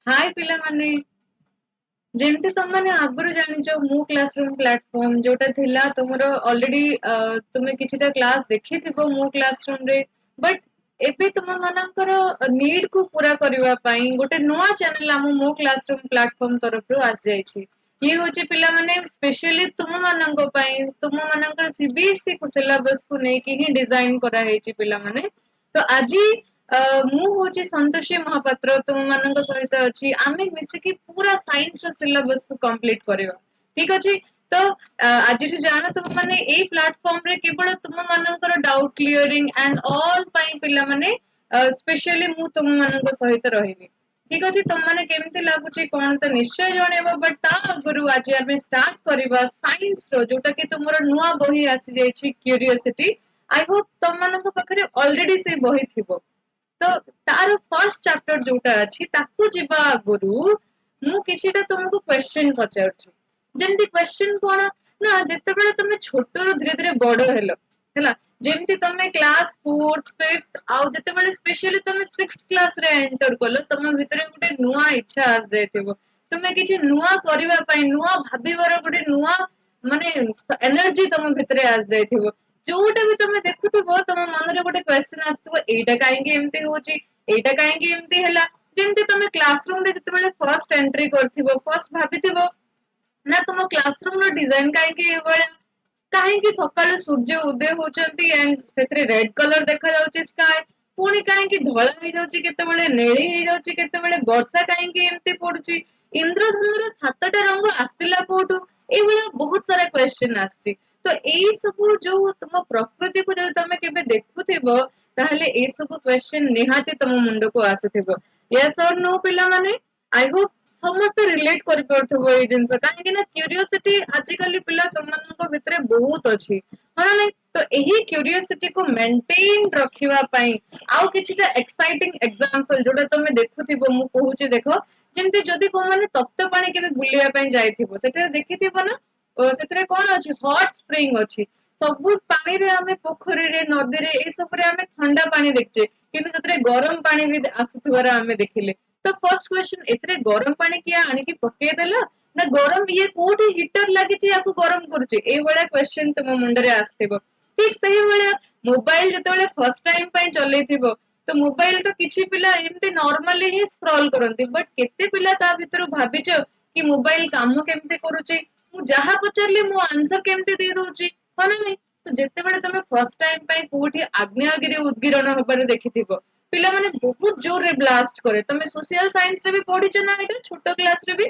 हाय पिला माने जेमती तुम माने आगुरु जानिचो मू क्लासरूम प्लेटफॉर्म जोटा थिला तुमरो ऑलरेडी तुमे किछिटा क्लास देखिथिबो मू क्लासरूम रे बट एबे तुम मानकर नीड को पूरा करबा पई गोटे नवा चैनल हम मू क्लासरूम प्लेटफॉर्म तरफ रु आस जायछि ये होचे पिला माने स्पेशली तुम मानंको पई तुम मानकर सीबीएसई को सिलेबस को नेकी ही डिजाइन करा हेछि पिला माने तो आजी ମୁଁ ହଉଛି ସନ୍ତୋଷୀ ମହାପାତ୍ର ତୁମମାନଙ୍କ ସହିତ ଅଛି ଆମେ ମିଶିକି ପୁରା ସାଇନ୍ସ ର ସିଲାବସ କୁ କମ୍ପ୍ଲିଟ କରିବା ଠିକ ଅଛି ତ ଆଜିଠୁ ଜାଣ ତୁମମାନେ ଏଇ ପ୍ଲାଟଫର୍ମ ରେ କେବଳ ତୁମମାନଙ୍କର ଡାଉଟ କ୍ଲିୟରିଂ ଆଣ୍ଡ ଅଲ୍ ପାଇଁ ପିଲାମାନେ ସ୍ପେଶାଲି ମୁଁ ତୁମମାନଙ୍କ ସହିତ ରହିବି ଠିକ ଅଛି ତମମାନେ କେମିତି ଲାଗୁଛି କଣ ତ ନିଶ୍ଚୟ ଜଣେଇବ ବଟ ତା ଆଗରୁ ଆଜି ଆମେ ଷ୍ଟାର୍ଟ କରିବା ସାଇନ୍ସ ର ଯୋଉଟା କି ତୁମର ନୂଆ ବହି ଆସିଯାଇଛି କ୍ୟୁରିଓସିଟି ଆଇ ହୋପ ତମମାନଙ୍କ ପାଖରେ ଅଲରେଡି ସେ ବହି ଥିବ तो तार फर्स्ट चैप्टर जोटा अछि ताकू जिबा आगुरु मु किछिटा तुमको क्वेश्चन पचाउछि जेमति क्वेश्चन कोन ना जते बेले तुमे छोटो रो धीरे धीरे बड़ो हेलो हैला जेमति तुमे क्लास 4th 5th आउ जते बेले स्पेशली तुमे 6th क्लास रे एंटर करलो तुम भितरे गुटे नुवा इच्छा आस जायतिबो तुमे किछि नुवा करिवा पई नुवा भाबिबार गुटे नुवा माने एनर्जी तुम भितरे आस जायतिबो जोटा भी तुम देखुथबो तुम मन रे गोटे क्वेश्चन आसथबो एटा काहेकि एमती होची एटा काहेकि एमती हैला जेमती तुम क्लासरूम रे जते बेले फर्स्ट एंट्री करथिबो फर्स्ट भाबिथिबो ना तुम क्लासरूम रो डिजाइन काहेकि एबळे काहेकि सकाळे सूर्य उदय होचंती एंड सेतरे रेड कलर देखा जाउची स्काई पुणी काहेकि धळा हे जाउची केतेबेले नेळी हे जाउची केतेबेले वर्षा काहेकि एमती पडुची इंद्रधनुर सातटा रंग आस्तिला कोठु एबळे बहुत सारा क्वेश्चन आस्ती तो एई सब जो तुम प्रकृति को जब तुम केबे देखुथिबो ताहले एई सब क्वेश्चन निहाती तुम मुंड को आसुथिबो यस और नो पिला माने आई होप ସମସ୍ତେ ରିଲେଟ କରିପାରୁଥିବ ଏଇ ଜିନିଷ କାହିଁକି ନା କ୍ୟୁରିଓସିଟି ଆଜିକାଲି ପିଲା ତମମାନଙ୍କ ଭିତରେ ବହୁତ ଅଛି ହଁ ନା ନାଇଁ ତ ଏହି କ୍ୟୁରିଓସିଟି କୁ ମେଣ୍ଟେନ ରଖିବା ପାଇଁ ଆଉ କିଛିଟା ଏକ୍ସାଇଟିଂ ଏକ୍ସାମ୍ପଲ ଯୋଉଟା ତମେ ଦେଖୁଥିବ ମୁଁ କହୁଛି ଦେଖ ଯେମିତି ଯଦି କୋଉମାନେ ତପ୍ତ ପାଣି କେବେ ବୁଲିବା ପାଇଁ ଯାଇଥିବ ସେଠାରେ ଦେଖିଥିବ ନା ସେଥିରେ କଣ ଅଛି ହଟ ସ୍ପ୍ରିଙ୍ଗ ଅଛି ସବୁ ପାଣିରେ ଆମେ ପୋଖରୀରେ ନଦୀରେ ଏଇ ସବୁରେ ଆମେ ଥଣ୍ଡା ପାଣି ଦେଖଛେ କିନ୍ତୁ ସେଥିରେ ଗରମ ପାଣି ବି ଆସୁଥିବାର ଆମେ ଦେଖିଲେ ତ ଫର୍ଷ୍ଟ କ୍ୱେଶ୍ଚନ ଏଥିରେ ଗରମ ପାଣି କିଏ ଆଣିକି ପକେଇଦେଲା ନା ଗରମ ଇଏ କୋଉଠି ହିଟର ଲାଗିଛି ୟାକୁ ଗରମ କରୁଛି ଏଇଭଳିଆ କ୍ୱେଶ୍ଚନ ତୁମ ମୁଣ୍ଡରେ ଆସିଥିବ ଠିକ ସେଇଭଳିଆ ମୋବାଇଲ ଯେତେବେଳେ ଫର୍ଷ୍ଟ ଟାଇମ ପାଇଁ ଚଲେଇଥିବ ତ ମୋବାଇଲ ତ କିଛି ପିଲା ଏମିତି ନର୍ମାଲି ହିଁ ସ୍କ୍ରଲ କରନ୍ତି ବଟ କେତେ ପିଲା ତା ଭିତରୁ ଭାବିଛ କି ମୋବାଇଲ କାମ କେମିତି କରୁଛି ମୁଁ ଯାହା ପଚାରିଲି ମୁଁ ଆନ୍ସର କେମିତି ଦେଇ ଦଉଛି ହଁ ନା ନାଇଁ ତ ଯେତେବେଳେ ତମେ ଫର୍ଷ୍ଟ ଟାଇମ ପାଇଁ କୋଉଠି ଆଗ୍ନେୟଗିରି ଉଦଗିରଣ ହବାର ଦେଖିଥିବ ପିଲାମାନେ ବହୁତ ଜୋରରେ ବ୍ଲାଷ୍ଟ କରେ ତମେ ସୋସିଆଲ ସାଇନ୍ସ ରେ ବି ପଢିଛ ନା ଏଇଟା ଛୋଟ କ୍ଲାସ ରେ ବି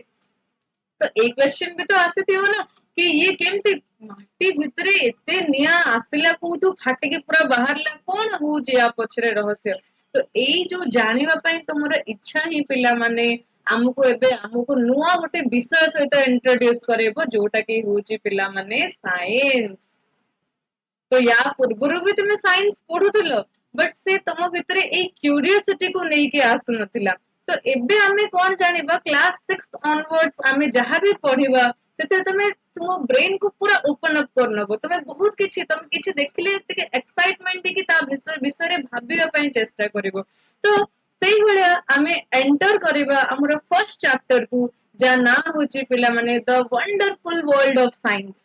ତ ଏଇ କ୍ୱେଶ୍ଚନ ବି ତ ଆସିଥିବ ନା କି ଇଏ କେମିତି ମାଟି ଭିତରେ ଏତେ ନିଆଁ ଆସିଲା କୋଉଠୁ ଫାଟିକି ପୁରା ବାହାରିଲା କଣ ହଉଛି ୟା ପଛରେ ରହସ୍ୟ ତ ଏଇ ଯୋଉ ଜାଣିବା ପାଇଁ ତମର ଇଚ୍ଛା ହିଁ ପିଲାମାନେ ଆମକୁ ଏବେ ଆମକୁ ନୂଆ ଗୋଟେ ବିଷୟ ସହିତ ଇଣ୍ଟ୍ରୋଡ୍ୟୁସ କରେଇବ ଯୋଉଟା କି ହଉଛି ପିଲାମାନେ ସାଇନ୍ସ तो या पूର୍ବରୁ ବି ତୁମେ ସାଇନ୍ସ ପଢୁଥିଲ ବଟ ସେ ତମ ଭିତରେ ଏଇ କ୍ୟୁରିଓସିଟି କୁ ନେଇକି ଆସୁନଥିଲା ତ ଏବେ ଆମେ କଣ ଜାଣିବା କ୍ଲାସ 6 ଅନୱାର୍ଡସ ଆମେ ଯାହା ବି ପଢିବା ସେଥିରେ ତମେ ତୁମ ବ୍ରେନ କୁ ପୁରା ଓପନ ଅପ କରିନବ ତମେ ବହୁତ କିଛି ତମେ କିଛି ଦେଖିଲେ ଟିକେ ଏକ୍ସାଇଟମେଣ୍ଟ ଦେଇକି ତା ବିଷୟରେ ଭାବିବା ପାଇଁ ଚେଷ୍ଟା କରିବ ତ ସେଇଭଳିଆ ଆମେ ଏଣ୍ଟର କରିବା ଆମର ଫର୍ଷ୍ଟ ଚାପ୍ଟର କୁ ଯାହା ନାଁ ହଉଛି ପିଲାମାନେ ଦ ୱଣ୍ଡରଫୁଲ ୱାର୍ଲଡ ଅଫ ସାଇନ୍ସ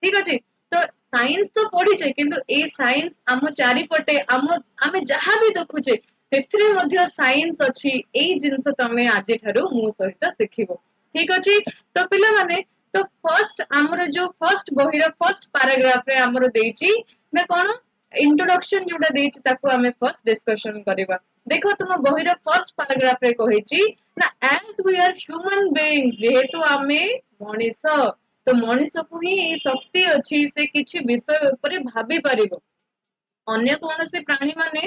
ଠିକ ଅଛି ତ ସାଇନ୍ସ ତ ପଢିଛେ କିନ୍ତୁ ଏଇ ସାଇନ୍ସ ଆମ ଚାରିପଟେ ଆମେ ଯାହା ବି ଦେଖୁଛେ ସେଥିରେ ମଧ୍ୟ ସାଇନ୍ସ ଅଛି ଏଇ ଜିନିଷ ତମେ ଆଜିଠାରୁ ମୋ ସହିତ ଶିଖିବ ଠିକ ଅଛି ତ ପିଲାମାନେ ତ ଫର୍ଷ୍ଟ ଆମର ଯୋଉ ଫର୍ଷ୍ଟ ବହିର ଫର୍ଷ୍ଟ ପାରାଗ୍ରାଫ ରେ ଆମର ଦେଇଛି ନା କଣ ଇଣ୍ଟ୍ରୋଡକ୍ସନ ଯୋଉଟା ଦେଇଛି ତାକୁ ଆମେ ଫର୍ଷ୍ଟ ଡିସ୍କସନ କରିବା ଦେଖ ତୁମ ବହିର ଫର୍ଷ୍ଟ ପାରାଗ୍ରାଫ ରେ କହିଛି ନା as we are human beings ଯେହେତୁ ଆମେ ମଣିଷ ତ ମଣିଷକୁ ହିଁ ଏଇ ଶକ୍ତି ଅଛି ସେ କିଛି ବିଷୟ ଉପରେ ଭାବି ପାରିବ ଅନ୍ୟ କୌଣସି ପ୍ରାଣୀ ମାନେ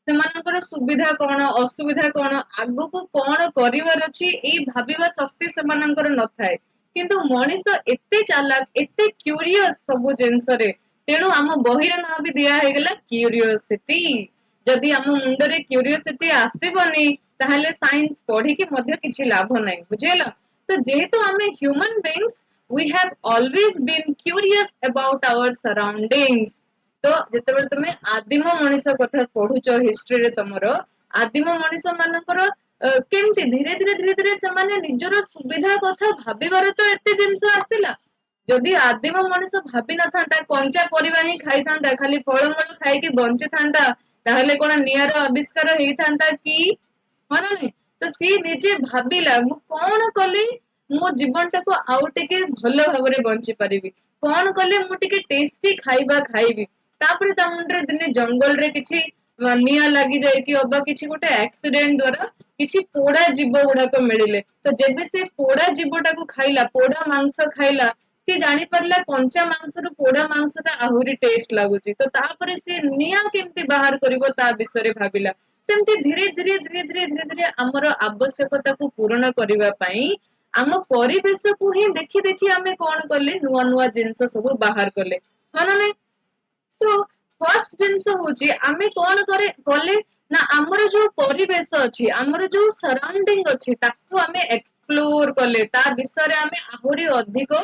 ସେମାନଙ୍କର ସୁବିଧା କଣ ଅସୁବିଧା କଣ ଆଗକୁ କଣ କରିବାର ଅଛି ଏଇ ଭାବିବା ଶକ୍ତି ସେମାନଙ୍କର ନଥାଏ କିନ୍ତୁ ମଣିଷ ଏତେ ଚାଲାକ ଏତେ କ୍ୟୁରିୟସ ସବୁ ଜିନିଷରେ ତେଣୁ ଆମ ବହିର ନାଁ ବି ଦିଆ ହେଇଗଲା କ୍ୟୁରିଓସିଟି ଯଦି ଆମ ମୁଣ୍ଡରେ କ୍ୟୁରିଓସିଟି ଆସିବନି ତାହେଲେ ସାଇନ୍ସ ପଢିକି ମଧ୍ୟ କିଛି ଲାଭ ନାହିଁ ବୁଝିହେଲା ତ ଯେହେତୁ ଆମେ Humane beings we have always been curious about our surroundings ତ ଯେତେବେଳେ ତମେ ଆଦିମ ମଣିଷ କଥା ପଢୁଛ ହିଷ୍ଟ୍ରିରେ ତମର ଆଦିମ ମଣିଷ ମାନଙ୍କର केमती धीरे धीरे से माने निजर सुविधा कथा भाबिबार तो एते जिंस आसिला जदि आदिम मनुष्य भाबी न थांता कंचा परिबा ही खाई थांता खाली फळमूळ खाइकी बंची थांता ताहले कोन नियर आविष्कार हेई थांता कि हाँ ना नहीं तो सी निजे भाबिला मु कोन कली मो जीवन टाको आउ टिके भलो भाबरे बंची परिबी कोन कले मु टिके टेस्टी खाइबा खाइबी तापरे ता मुंडरे दिने जंगल रे किछि निया लागि जाय कि अबा किछि गोटे एक्सीडेंट द्वारा किछि पोड़ा जीव गुड़ाक मिले तो जेबे से पोड़ा जीवटाକୁ खाइला पोड़ा मांस खाइला सी जानी परला कंचा मांस रु पोड़ा मांस ता आहुरी टेस्ट लागुची तो तापरे से निया केमती बाहर करिवो ता विषय रे भाबिला सेमती धीरे धीरे धीरे धीरे धीरे धीरे हमर आवश्यकता को पूर्ण करिवा पई आम परिवेश को ही देखि देखि आमे कोन करले नुवा नुवा जिंस सब बाहर करले हा ना नहीं सो फर्स्ट जिंस होची आमे कोन करे कले ना हमर जो परिवेश अछि हमर जो सराउंडिंग अछि ताकू आमे एक्सप्लोर कले ता विषय रे आमे आहुरी अधिक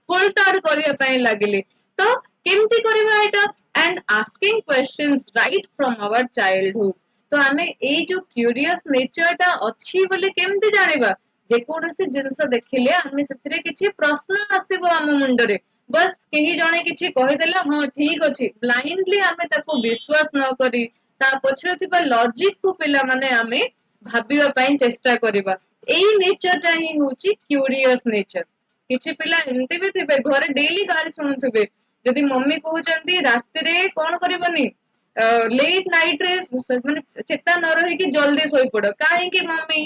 फुलतार करिया पई लागिले तो केमती करबा एटा and asking questions right from our childhood तो आमे ए जो क्यूरियस नेचर ता अछि बोले केमती जानिबा जे कोनोसी जिंस देखिले आमे सेथिरे किछि प्रश्न आसीबो हम मुंडरे बस केही जणे किछि कहिदेला हां ठीक अछि ब्लाइंडली आमे ताको विश्वास न करी ता पछरे थिबा लॉजिक को पिला माने आमे भाबिबा पई चेष्टा करिबा एई नेचर ता ही होची क्यूरियस नेचर किछि पिला एमती भी थिबे घरे डेली गाली सुनुथिबे जदि मम्मी कहउचंती राति रे कोन करबनी लेट नाइट रे माने चेता न रही कि जल्दी सोई पड़ो काहे कि मम्मी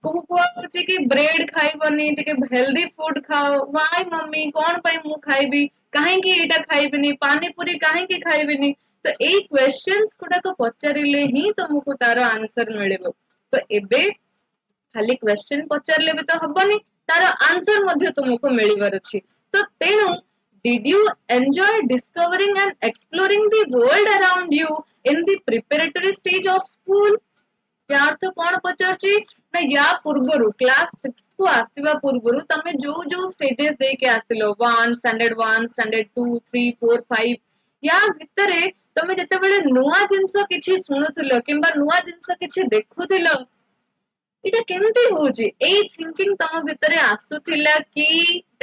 कहू कहउची कि ब्रेड खाइबनी टिके हेल्दी फूड खाओ व्हाई मम्मी कोन पई मु खाइबी काहे कि एटा खाइबिनी पानी पूरी काहे कि खाइबिनी तो एई क्वेश्चंस गुडा को पचारिले ही तुमको तार आंसर मिलिबो तो एबे खाली क्वेश्चन पचारले भी तो हबनी तार आंसर मध्य तुमको मिलिबार अछि तो तेनु did you enjoy discovering and exploring the world around you in the preparatory stage of school या अर्थ कोन पचारची ना या पूर्वरु क्लास 6 को आसीबा पूर्वरु तमे जो जो स्टेजेस दे के आसिलो 1 स्टैंडर्ड 1 स्टैंडर्ड 2 3 4 5 या भितरे तमे जते बेले नुवा जिंस किछि सुनुथिलो किबा नुवा जिंस किछि देखुथिलो इटा केमती होची एई थिंकिंग तम भितरे आसुथिला कि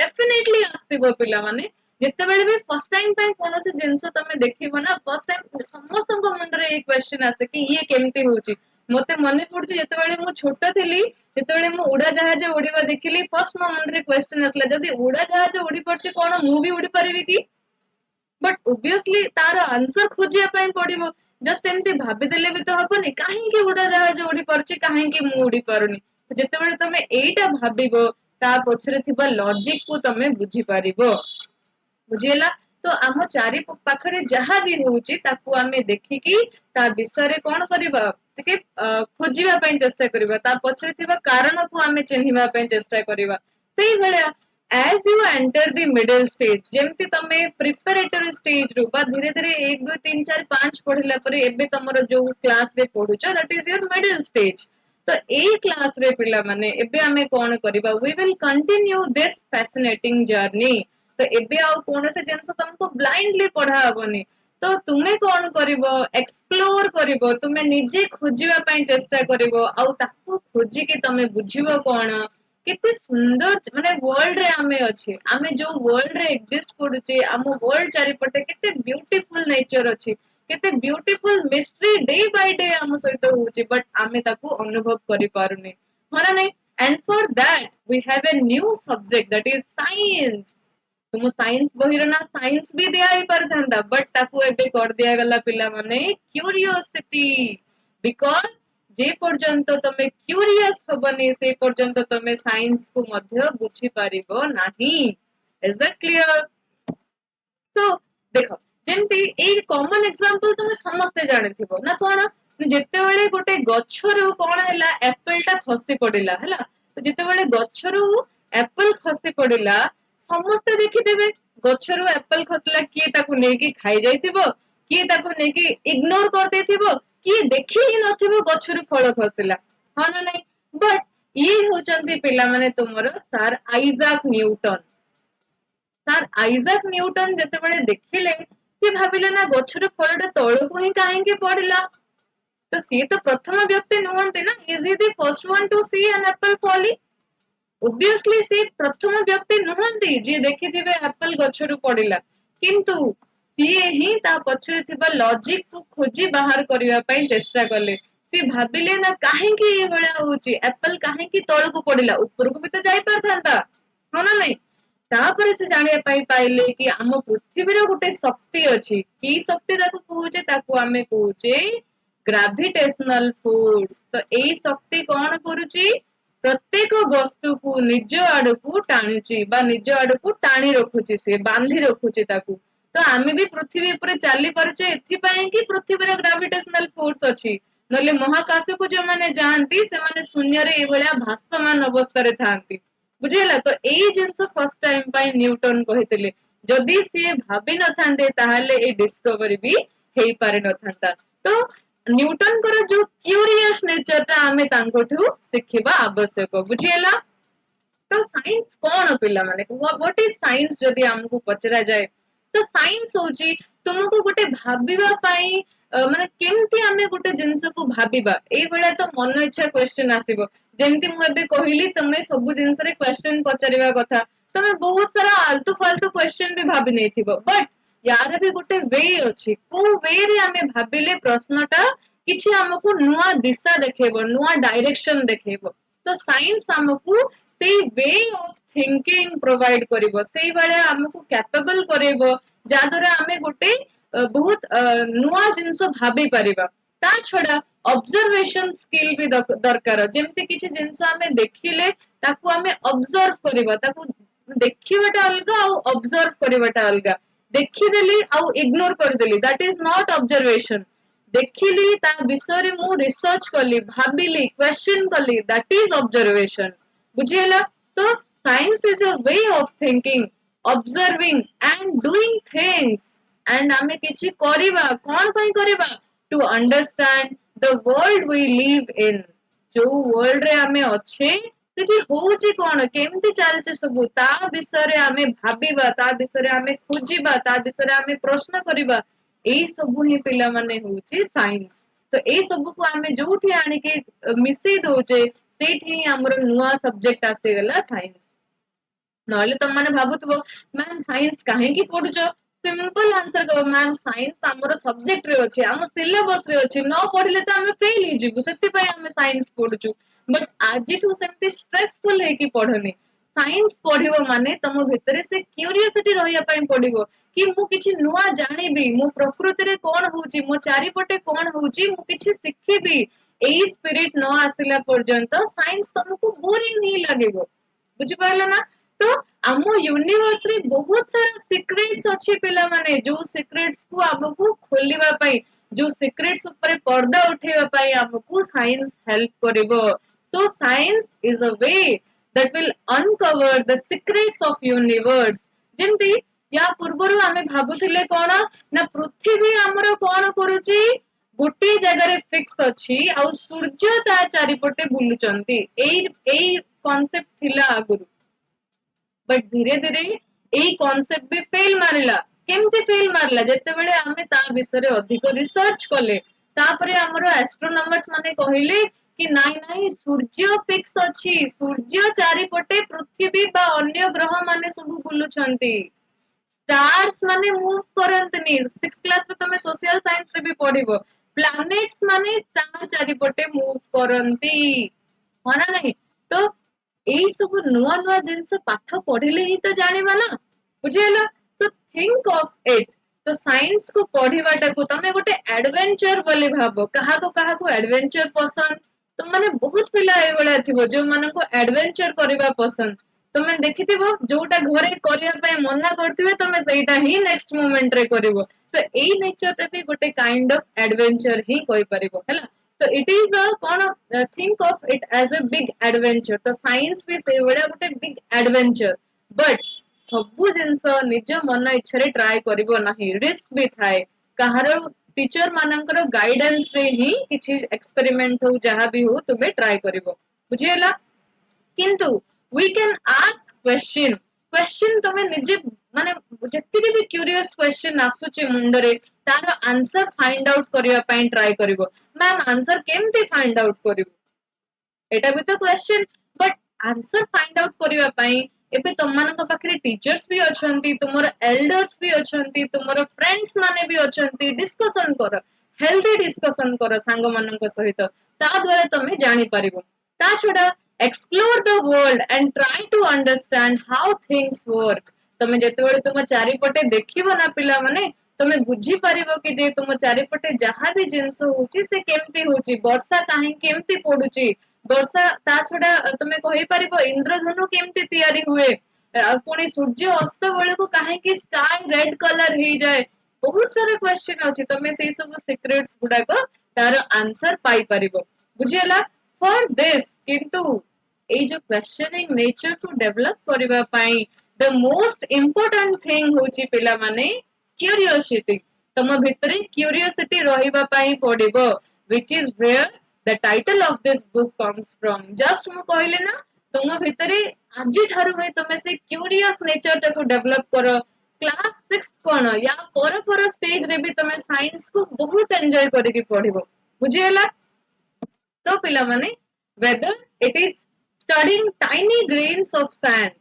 डेफिनेटली आस्तिबो पिला माने जते बेले भी फर्स्ट टाइम पे कोनोसी जिंस तमे देखिबो ना फर्स्ट टाइम समस्त को मुंडरे एक क्वेश्चन आसे कि ये केमती होची मते मने पड़ुची जते बेले मु छोट थिली जते बेले मु उड़ा जहाज उड़ीबा देखिली फर्स्ट मो मुंडरे क्वेश्चन आसला जदी उड़ा जहाज उड़ी पड़ची कोन मु भी उड़ी परिबी कि बट ऑब्वियसली तार आंसर खोजिया पई पड़िबो जस्ट एमती भाबी देले भी तो हबनी काहे कि उड़ा जहाज उड़ी परची काहे कि मु उड़ी पारुनी जते बेले तमे एटा भाबिबो ता पछरे थिबा लॉजिक को तमे बुझी पारिबो बुझियला तो आम चारि पाखरे जहा भी होउची ताकू आमे देखिकी ता विषय रे कोन करबा टिके खोजिबा पई चेष्टा करबा ता पछरे थिबा कारण को आमे चिन्हिबा पई चेष्टा करबा सेही भलिया as you enter the middle stage जेमती तमे प्रिपरेटरी स्टेज रु बा धीरे धीरे 1 2 3 4 5 पढिला परे एबे तमरो जो क्लास रे पढुचो that is your middle stage तो ए क्लास रे पिला माने एबे आमे कोन करबा we will continue this fascinating journey तो एबे आ कोन से जिंस तुमको ब्लाइंडली पढ़ा हबनी तो तुमे कोन करिवो एक्सप्लोर करिवो तुमे निजे खोजिबा पई चेष्टा करिवो आ ताकू खोजि के तमे बुझिबो कोन केते सुंदर माने वर्ल्ड रे आमे अछि आमे जो वर्ल्ड रे एग्जिस्ट करूचे आम वर्ल्ड चारिपटे केते ब्यूटीफुल नेचर अछि केते beautiful mystery day by day आम सहित होउची बट आमे ताकू अनुभव करि पारुनी हरा नै and for that we have a new subject that is science तुम साइंस बहिर ना साइंस भी दिया ही परथंदा बट ताकू एबे कर दिया गला पिला माने क्यूरियोसिटी बिकॉज़ जे पर्यंत तमे क्यूरियस हबनी से पर्यंत तमे साइंस को मध्य बुझी पारिबो नाही इज दैट क्लियर सो देखो जेमती ए कॉमन एग्जांपल तुमे समस्त जानिथिबो ना कोन जेते बेले गोटे गछरु कोन हैला एप्पल टा खसी पडिला हैला तो जेते बेले गछरु एप्पल खसी पडिला समस्त देखिदेबे गछरु एप्पल खसला किए ताकू नेकी खाइ जाइथिबो किए ताकू नेकी इग्नोर कर देथिबो किए देखि ही नथिबो गछरु फळ खसिला हा ना नाही बट ये होचंती पिला माने तुमरो sir Isaac Newton sir Isaac Newton जेते बेले देखिले से भाबिले ना गछरु फळटा तळको ही काहेकि पडिला तो सी तो प्रथम व्यक्ति नुहंती ना, is he the first one to see an apple falling? Obviously सी प्रथम व्यक्ति नुहंती जी देखिथिबे एप्पल गछरु पड़िला, किंतु सीए ही ता पछरे थिबा लॉजिक को खोजी बाहर करिवा पई चेष्टा कले। सी भाबिले ना काहेकि ए भळा होउची, एप्पल काहेकि तळकु पड़िला, ऊपर को भी तो जाई पारथांता, हो ना नहीं? तापर से जानिया पाई पाइले कि आम पृथ्वीर गोटे शक्ति अछि, की शक्ति ताकू कहूचे, ताकू आमे कहूचे ग्राविटेशनल फोर्स। तो एई शक्ति कौन करूची, प्रत्येक वस्तु को निज आड़कू टाणुची बा निज आड़कू टाणी रखुची, से बांधी रखुची ताकू। तो आमे भी पृथ्वी ऊपर चली पारुचे एथिपाई कि पृथ्वीर ग्राविटेशनल फोर्स अछि, नले महाकाश को जो माने जाहांती से माने शून्य रे ए भलिया भासमान अवस्था रे थांती, बुझेला? तो एई जिंस फर्स्ट टाइम पाई न्यूटन कहितले, जदि से भाबी न थांते ताहाले ए डिस्कवरी भी हेई पारे न थांता। तो न्यूटन कर जो क्यूरियस नेचर ता आमे तांकोठू सिखिबा आवश्यक, बुझेला? तो साइंस कौन पिला माने, व्हाट इज साइंस जदि हमको पचरा जाए, तो साइंस होची तुमको गोटे भाबिबा पाई माने केमती आमे गोटे जिंस को भाबिबा, ए भलिया तो मन इच्छा क्वेश्चन आसीबो। जेमती मु एबे कहिली तमे सब जिंस रे क्वेश्चन पचारिबा कथा, तमे बहुत सारा आलतू फालतू क्वेश्चन भी भाबी नेथिबो, बट यार भी गोटे वे अछि, को वे रे आमे भाबिले प्रश्नटा किछि हमको नुआ दिशा देखेबो, नुआ डायरेक्शन देखेबो। तो साइंस हमको सेई वे ऑफ थिंकिंग प्रोवाइड करिवो, सेई बारे हमको कैपेबल करेबो, जादरा आमे गोटे बहुत नुआ जिंस भाबी परिबा। ता छडा ऑब्जर्वेशन स्किल भी दरकार, जेमति किछि जिंस आमे देखिले ताकू आमे ऑब्जर्व करिबा, ताकू देखिबाटा अलगा और ऑब्जर्व करिबाटा अलगा। देखिदेली आउ इग्नोर करदेली, दैट इज नॉट ऑब्जर्वेशन। देखिली ता विषय मु रिसर्च कली, भाबिली, क्वेश्चन कली, दैट इज ऑब्जर्वेशन, बुझियला? तो science is a way of thinking, observing and doing things, and आमे किछि करिबा कोन पई करिबा, to understand the world we live in. जो वर्ल्ड रे आमे अच्छे सेठी होउची कोन, केमती चालचे सब, ता विषय रे आमे भाबिबा, ता विषय रे आमे खोजिबा, ता विषय रे आमे प्रश्न करिबा, एई सब ही पिला माने होउची साइंस। तो एई सब को आमे जोठी आनी के मिसई दोचे, सेठी हमर नुआ सब्जेक्ट आसे गला साइंस। नहले तुम माने भाबुतबो मैम साइंस काहे की पढुचो, सिंपल आंसर कहो, मैम साइंस हमर सब्जेक्ट रे अछि, हम सिलेबस रे अछि, न पढिले त हम फेल हि जिवु, सेति पय हम साइंस पढुचु। बट आजिठू सेमती स्ट्रेसफुल है कि पढनी, साइंस पढिबो माने तम भितरे से क्यूरियोसिटी रहिया पय पढिबो, कि मु किछि नुआ जानिबी, मु प्रकृति रे कोन होउची, मो चारिपटे कोन होउची, मु किछि सिखिबी। एई स्पिरिट न आसिला पर्यंत साइंस तुमको बोरिंग ही लागेबो, बुझि पाइला ना? तो आम यूनिवर्स रे बहुत सारा सिक्रेट्स अच्छी पिला माने, जो सिक्रेट्स को हमको खोलिबा पाई, जो सिक्रेट्स ऊपर पर्दा उठेबा पाई हमको साइंस हेल्प करिवो। So science is a way that will uncover the secrets of universe. जेमती या पूर्वरु आमे भाबुथिले कोन ना, पृथ्वी हमर कोन करूची, गोटे जगह रे फिक्स अछि आ सूर्य ता चारिपटे बुलुचंती, एई कांसेप्ट थिला आगुरु। बट धीरे धीरे एई कांसेप्ट भी फेल मारिला। केमती फेल मारिला, जेते बेले आमे ता विषय अधिक रिसर्च कले, तापरे हमरो एस्ट्रोनॉमर्स माने कहिले कि नाई नाई सूर्य फिक्स अछि, सूर्य चारिपटे पृथ्वी बा अन्य ग्रह माने सब बुलुछंती, स्टार्स माने मूव करंतनी। 6th क्लास रे तमे सोशल साइंस रे भी पढिबो, प्लैनेट्स माने स्टार चारिपटे मूव करंती, माना नहीं? तो एई सब नुआ नुआ जिंस पाठ पढ़िले ही तो जानिबा ना, बुझेला? तो थिंक ऑफ इट, तो साइंस को पढ़िबाटा को तमे गोटे एडवेंचर बोली भाबो। कहा को एडवेंचर पसंद, तो माने बहुत पिला ए बळा थिबो जो माने को एडवेंचर करिबा पसंद, तमे देखिथिबो जोटा घरे करिया पय मना करथिबे तमे सेटा ही नेक्स्ट मोमेंट रे करिवो। तो एई नेचर रे भी गोटे काइंड ऑफ एडवेंचर ही कहि परिबो, हैला? तो it is a cone, think of it as a big adventure. तो साइंस भी से बळा गोटे बिग एडवेंचर, बट सबु जिंस निज मन इच्छा रे ट्राई करिवो नाही, रिस्क भी थाए, कहारो टीचर मानकर गाइडेंस रे ही किछि एक्सपेरिमेंट हो जहा भी हो तुबे ट्राई करिवो, बुझियला? किंतु we can ask question, question तमे निजे माने जत्ते भी क्यूरियस क्वेश्चन आसुचे मुंडरे तार आंसर फाइंड आउट करिया पई ट्राई करिवो मैम आंसर केमते फाइंड आउट करिवो एटा भी तो question but answer find out करिया पई एबे तमମାନଙ୍କ पाखरे टीचर्स भी अछंती तुमर एल्डर्स भी अछंती तुमर फ्रेंड्स माने भी अछंती डिस्कशन कर हेल्दी डिस्कशन कर सांग मानक सहित ता द्वारा तमे जानि परिबो ता छडा explore the world and try to understand how things work तमे जेतेबेले तुम चारिपटे देखिबो ना पिला माने तमे बुझी परिबो कि जे तुम चारिपटे जहां भी जिंस होची से केमती होची वर्षा काहे केमती पडुची वर्षा ता छडा तमे कहि परिबो इंद्रधनु केमती तयारी हुए पुणी सूर्य अस्त बेले को काहे कि स्काई रेड कलर ही जाए बहुत सारा क्वेश्चन अछि तमे सेई सब सीक्रेट्स गुडा को तार आंसर पाई परिबो बुझियला फॉर दिस किंतु ए जो क्वेश्चनिंग नेचर को डेवलप करबा पई द मोस्ट इंपोर्टेंट थिंग होची पिला माने क्यूरियोसिटी तम भितरे क्यूरियोसिटी रहिबा पई पडिबो which is where the title of this book comes from just मु कहले ना तुम भितरे आजि ठारू है तमे से क्यूरियस नेचर टाको डेवलप करो क्लास 6 कोन या पर स्टेज रे भी तमे साइंस को बहुत एंजॉय करके पढिबो बुझियला तो पिला माने whether it is studying tiny grains of sand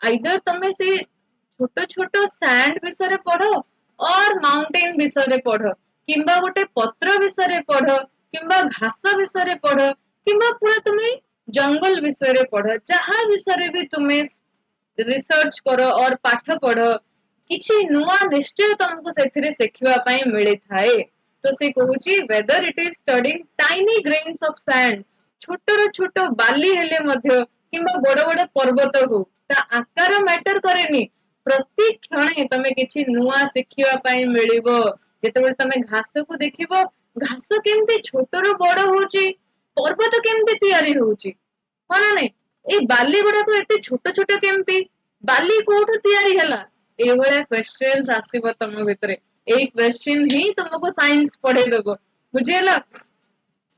either तमे से छोटो छोटो सैंड विषय पढ़ और माउंटेन विषय पढ़ किंबा गोटे पत्र विषय पढ़ किंबा घास विषय पढ़ किंबा पूरा तुम्हें जंगल विषय पढ़ जहाँ विषय भी तुम्हें रिसर्च कर और पाठ पढ़ किछि नुआ निश्चय तुमको सेथिरे सिखिबा पई मिली थाए तो से कहूची whether it is studying tiny grains of sand छोटो छोटो बाली हेले मध्य किंबा बड़ बड़ पर्वत हो ता आकार मैटर करेनी प्रति क्षणे तमे किछि नुआ सिखिबा पई मिलिबो जेतेबेले तमे घास को देखिबो घास केमती छोटरो बड़ होची पर्वत केमती तयारी होची माने नै ए बाली गुडा को एते छोटो छोटो केमती बाली कोठो तयारी हला ए भले क्वेश्चंस आसीबो तम भितरे ए क्वेश्चन ही तुमको साइंस पढ़े देबो बुझियला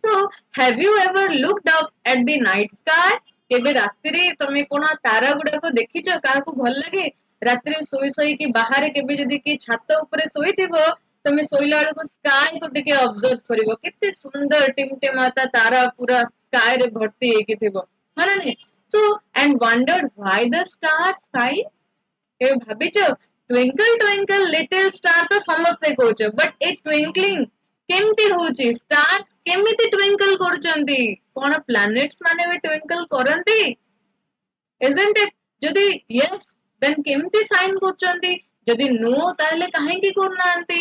so have you ever looked up at the night sky केबे रात्रि रे तमे कोना तारा गुडा को देखिचो काहा को भल लागे रात्रि सोई सोई की बाहर केबे जदी की छात ऊपर सोईथिबो तमे सोइला बेला को स्काई को टिके ऑब्जर्व करिवो केते सुंदर टिमटिमाता तारा पूरा स्काई रे भर्ती हेकी थिबो हाना नै so and wondered why the star sky के भाबिचो ट्विंकल ट्विंकल लिटिल स्टार तो समझते कहूच बट ए ट्विंकलिंग केमती होची स्टार्स केमिति ट्विंकल करूचंती कोन प्लैनेट्स माने भी ट्विंकल करंती isn't it जदी yes then केमती साइन करूचंती जदी नो ताले काहे की करनांती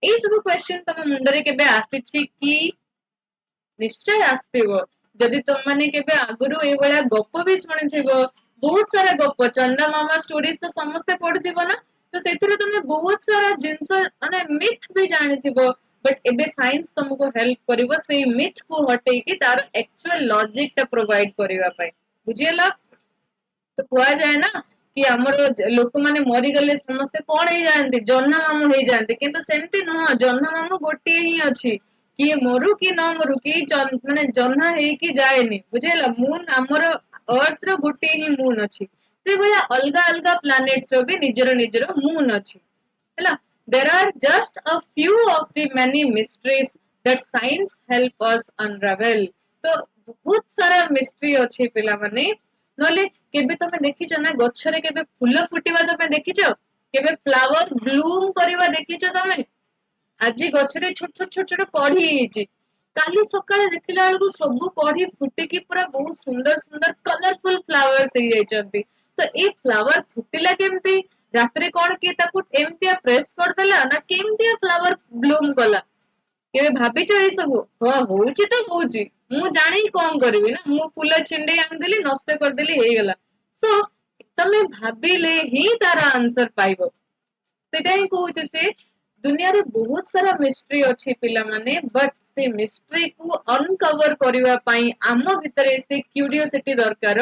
ए सब क्वेश्चन तम मुंडरे केबे आसीछि कि निश्चय आस्तिबो जदि तुम माने केबे आगुरु ए बळा गप्प भी सुनिथिबो बहुत सारा गप्प चंदा मामा स्टोरीज तो समस्त पढिथिबो ना तो सेथिरे तुमे बहुत सारा जिंस माने मिथ भी जानिथिबो बट एबे साइंस तुमको हेल्प करिवो से मिथ को हटे कि तार एक्चुअल लॉजिक टा प्रोवाइड करिवा पई बुझियला तो कुआ जाए ना कि हमर लोक माने मरि गले समस्त कोन हे जानती जन्ना मामू हे जानती किंतु सेमती न जन्ना मामू गोटे ही अछि कि मरु कि न मरु कि माने जन्ना हे कि जाएनी बुझेला मून हमर अर्थ रो गोटे ही मून अछि से भला अलगा अलगा प्लैनेट्स रो भी निजरो निजरो मून अछि हैला there are just a few of the many mysteries that science help us unravel तो बहुत सारा मिस्ट्री अछि पिला माने नले केबे तमे देखिछ ना गछरे केबे फूल फुटिबा तमे देखिछ केबे फ्लावर ब्लूम करिवा देखिछ तमे आजी गछरे छोट छोट छोट छोट कढ़ी हिची काली सकाळे देखिला बेलକୁ ସବୁ कढ़ी फुटिकी पूरा बहुत सुंदर सुंदर कलरफुल फ्लावर्स हे जाइछंती तो ए फ्लावर फुटिला केमती रात्रे कोन के ताकू एमतिया प्रेस कर देला ना केमतिया फ्लावर ब्लूम कला केबे भाबिछ ए सब हो होउची तो होउची मु जानि कोन करबी ना मु फूल छिंडे आन देली नष्ट कर देली हे गेला सो तमे भाबिले ही तार आंसर पाइबो सेटा ही कहूची से दुनिया रे बहुत सारा मिस्ट्री अछि पिला माने बट से मिस्ट्री को अनकवर करिवा पई आम भितरे से क्यूरियोसिटी दरकार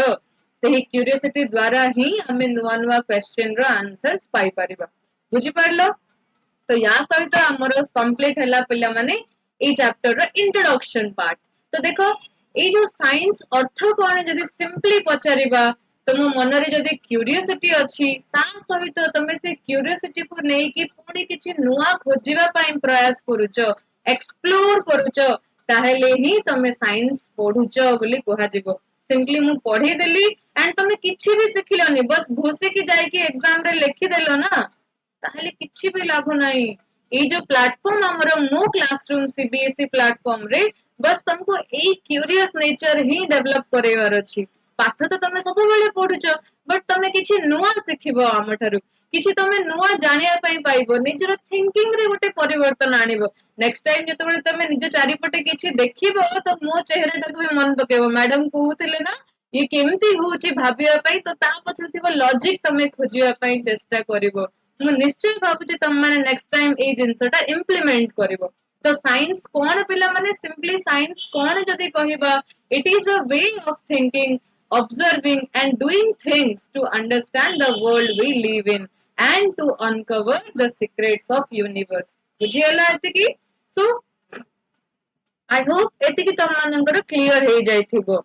सेही क्यूरियोसिटी द्वारा ही हमें नुआ नुआ क्वेश्चन रो आंसर्स पाई परिबा बुझी पारलो तो या सहित हमर कंप्लीट हला पिला माने ए चैप्टर रो इंट्रोडक्शन पार्ट तो देखो ए जो साइंस अर्थ कोन जदी सिंपली पचारिबा तुम मन रे जदी क्यूरियोसिटी अछि ता सहित तमे से क्यूरियोसिटी को नै कि पुणी किछि नुआ खोजिबा पई प्रयास करूचो एक्सप्लोर करूचो ताहेले ही तमे साइंस पढुचो बोली कोहा जिवो सिंपली मु पढी देली एंड तमे किछि भी सिखिलोनी बस घोषे की जाय कि एग्जाम रे लिखि देलो ना ताहेले किछि भी लाभ नाही ए जो प्लेटफॉर्म हमरो मो क्लासरूम सीबीएसई प्लेटफॉर्म रे बस तुमको ए क्यूरियस नेचर ही डेवलप करेवार अछि पाठ तो तमे सब बेले पढुच बट तमे किछि नुआ सिखिबो हमठारु किछि तमे नुआ जानिया पई पाइबो निजर थिंकिंग रे गोटे परिवर्तन आनिबो नेक्स्ट टाइम जते बेले तमे निज चारि पटे किछि देखिबो तो मो चेहरा टाको भी मन पकेबो मैडम कहउथिले ना ये केमती होची भाबिया पई तो ता पछरे थिबो लॉजिक तमे खोजिया पई चेष्टा करिवो मु निश्चय भाबुची तम माने नेक्स्ट टाइम ए जिंसटा इंप्लीमेंट करिवो तो साइंस कोन पिला माने सिंपली साइंस कोन जदी कहिबा it is a way of thinking observing and doing things to understand the world we live in and to uncover the secrets of universe बुझियला एतिकी सो आई होप एतिकी तम मानकर क्लियर हे जाइथिबो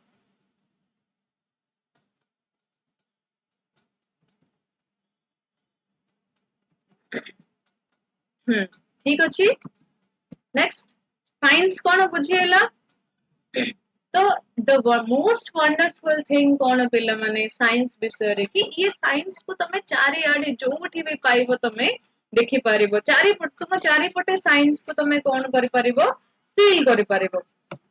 ठीक अछि नेक्स्ट साइंस कोन बुझियला तो द मोस्ट वंडरफुल थिंग कोन पिला माने साइंस विषय रे कि ये साइंस को तमे चारि आडे जोठी भी पाइबो तमे देखि पारिबो चारि पट तुम चारि पटे साइंस को तमे कोन करि पारिबो फील करि पारिबो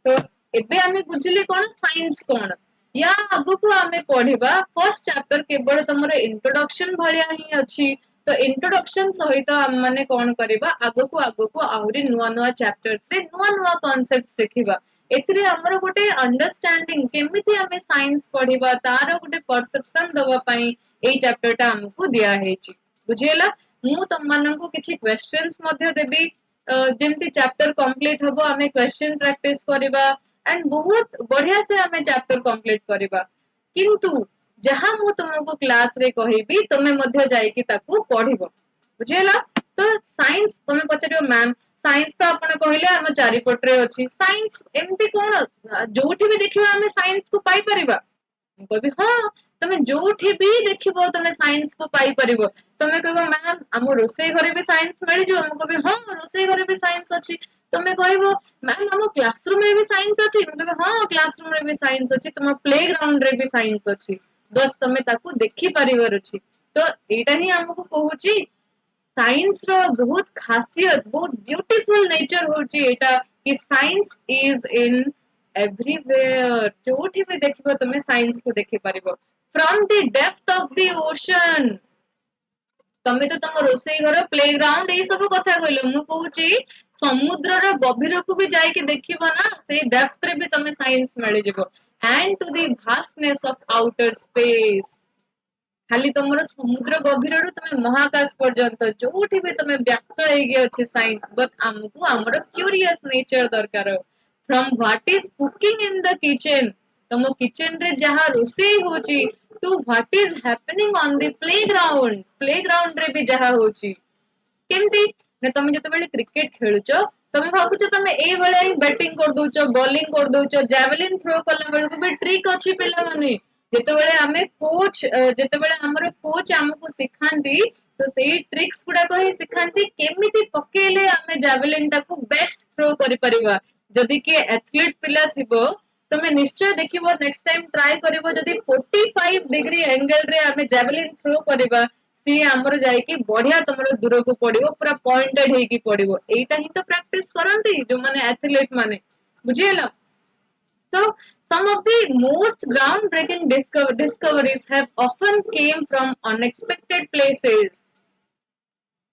तो एबे आमे बुझिले कोन साइंस कोन या आगु को आमे पढिबा फर्स्ट चैप्टर केवल तमरो इंट्रोडक्शन भलिया ही अछि तो इंट्रोडक्शन सहित हम माने कोन करिबा आगु को आहुरी नुवा नुवा चैप्टर्स रे नुवा नुवा कांसेप्ट्स देखिबा एथिरे हमरो गोटे अंडरस्टैंडिंग केमिति हमें साइंस पढिबा तारो गोटे परसेप्शन दवा पई एई चैप्टर टा हमकु दिया हेची बुझियला मु तम माननकु किछि क्वेश्चंस मध्ये देबी जेमति चैप्टर कंप्लीट हबो हमें क्वेश्चन प्रैक्टिस करिबा एंड बहुत बढ़िया से हमें चैप्टर कंप्लीट करिबा किंतु जहां मु तुमको क्लास रे कहिबी तमे मध्ये जाई कि ताकू पढिबो बुझियला तो साइंस तमे पछरियो मैम साइंस तो आपण कहले हम चारि पटरे अछि साइंस एमती कोन जोठी भी देखिबा हम साइंस को पाई परिबा कहबी हां तमे जोठी भी देखिबो तमे साइंस को पाई परिबो तमे कहबो मैम हम रोसे घरे भी साइंस मिल जो हम कहबी हां रोसे घरे भी साइंस अछि तमे कहबो मैम हम क्लासरूम रे भी साइंस अछि हम कहबी हां क्लासरूम रे भी साइंस अछि तम प्लेग्राउंड रे भी साइंस अछि बस तमे ताकू देखि परिबर अछि तो एटा ही हमको कहूची साइंस रो बहुत खासियत बहुत ब्यूटीफुल नेचर होची एटा कि साइंस इज इन एवरीवेयर जोठी भी देखिबो तमे साइंस को देखि परिबो from the depth of the ocean तमे तो तम रोसई घर प्लेग्राउंड ए सब कथा कहलो मु कहूची समुद्र रो गभीर को भी जाई के देखिबो ना से डेप्थ रे भी तमे साइंस मिल जिवो and to the vastness of outer space खाली तुमर समुद्र गभीर रु तुम महाकाश पर्यंत जोठी भी तुम व्यक्त हेगी अछि साइंस बट हमको हमर क्यूरियस नेचर दरकार from what is cooking in the kitchen तुम किचन रे जहां रोसई होची to what is happening on the playground रे भी जहां होची केमती ने तुम जते बेले क्रिकेट खेलुचो तुम भाबुचो तुम ए बेले ही बैटिंग कर दोचो बॉलिंग कर दोचो जैवलिन थ्रो कला बेले को भी ट्रिक अछि पिला माने जेतेबेले हमें कोच जेतेबेले हमर कोच हमको सिखांती तो सेही ट्रिक्स गुडा को ही सिखांती केमिति पकेले हमें जैवलिन टाको बेस्ट थ्रो करि परिबा जदि के एथलीट पिला थिबो तमे निश्चय देखिबो नेक्स्ट टाइम ट्राई करिवो जदि 45 डिग्री एंगल रे हमें जैवलिन थ्रो करिबा सी हमर जाई कि बढ़िया तमरो दूर को पड़िबो पूरा पॉइंटेड हेकी पड़िबो एटा ही तो प्रैक्टिस करंती जो माने एथलीट माने बुझियला so some of the most groundbreaking discoveries have often came from unexpected places.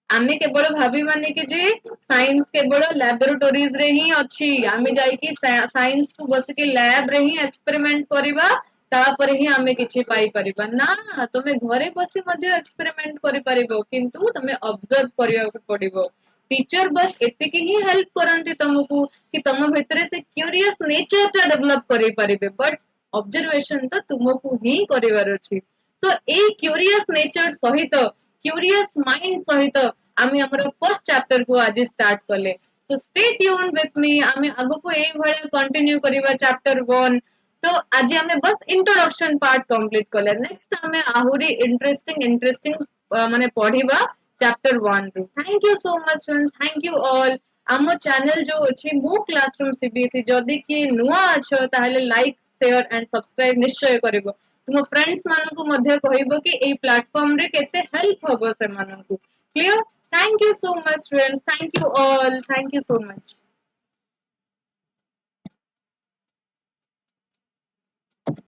आमे केवल भाभी माने कि जे साइंस केवल लैबोरेटरीज रे ही अछि आमे जाई कि साइंस को बस के लैब रे ही एक्सपेरिमेंट करिबा तापर ही आमे किछि पाई परिबा ना तमे घरे बसी मध्ये एक्सपेरिमेंट करि परिबो किंतु तमे ऑब्जर्व करिया पड़िबो टीचर बस एतिकी ही हेल्प करंती तुमको कि तुम भितरे से क्यूरियस नेचर टा डेवलप करि परिबे बट ऑब्जर्वेशन तो तुमको ही करिवार अछि सो ए क्यूरियस नेचर सहित क्यूरियस माइंड सहित आमे हमर फर्स्ट चैप्टर को आज स्टार्ट करले so stay tuned with me आमे आगो को एई भलिया कंटिन्यू करिवा चैप्टर 1 तो आज हमें बस इंट्रोडक्शन पार्ट कंप्लीट कले नेक्स्ट हमें आहुरी इंटरेस्टिंग माने पढ़िबा चैप्टर 1 रू thank you so much friends thank you all आम चैनल जो अछि मो क्लासरूम सीबीएसई जदी कि नुआ अछ ताहले लाइक शेयर एंड सब्सक्राइब निश्चय करिवो तुम फ्रेंड्स मानन को मध्य कहिबो कि एई प्लेटफार्म रे केते हेल्प होबो से मानन को clear thank you so much friends thank you all thank you so much